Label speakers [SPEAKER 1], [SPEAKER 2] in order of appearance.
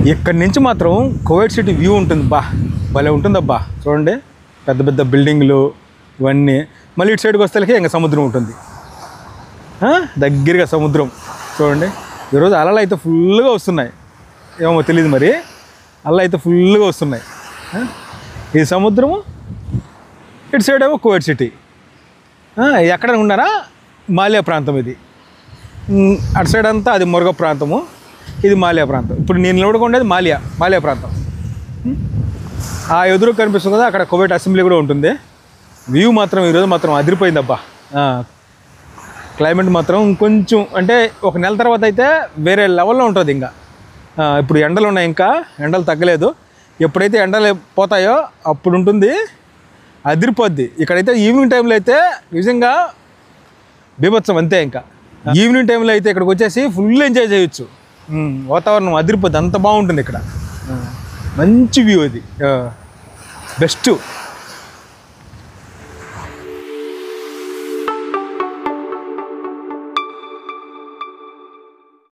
[SPEAKER 1] ఇక్కడి నుంచి మాత్రం కువైట్ సిటీ వ్యూ ఉంటుంది. భలే ఉంటుందబ్బా. చూడండి, పెద్ద పెద్ద బిల్డింగ్లు ఇవన్నీ. మళ్ళీ ఇటు సైడ్కి వస్తే ఇంకా సముద్రం ఉంటుంది, దగ్గరగా సముద్రం. చూడండి, ఈరోజు అలలు అయితే ఫుల్గా వస్తున్నాయి. ఏమో తెలియదు మరి, అలలు అయితే ఫుల్గా వస్తున్నాయి. ఈ సముద్రము, ఇటు సైడ్ ఏమో కువైట్ సిటీ. ఎక్కడ ఉన్నారా, మాలియా ప్రాంతం ఇది. అటు సైడ్ అంతా అది మొరగ ప్రాంతము, ఇది మాలియా ప్రాంతం. ఇప్పుడు నేను నిలబడుకుండేది మాలియా ప్రాంతం. ఆ ఎదురు కనిపిస్తుంది కదా, అక్కడ కువైట్ అసెంబ్లీ కూడా ఉంటుంది. వ్యూ మాత్రం ఈరోజు మాత్రం అదిరిపోయిందబ్బా. క్లైమేట్ మాత్రం కొంచెం అంటే ఒక నెల తర్వాత అయితే వేరే లెవెల్లో ఉంటుంది. ఇంకా ఇప్పుడు ఎండలు ఉన్నాయి, ఇంకా ఎండలు తగ్గలేదు. ఎప్పుడైతే ఎండలు పోతాయో అప్పుడు ఉంటుంది, అదిరిపోద్ది. ఇక్కడైతే ఈవినింగ్ టైంలో అయితే నిజంగా బీభత్సం అంతే. ఇంకా ఈవినింగ్ టైంలో అయితే ఇక్కడికి వచ్చేసి ఫుల్ ఎంజాయ్ చేయొచ్చు. వాతావరణం అదిరిపోద్ది, అంత బాగుంటుంది ఇక్కడ. మంచి వ్యూ ఇది, బెస్ట్.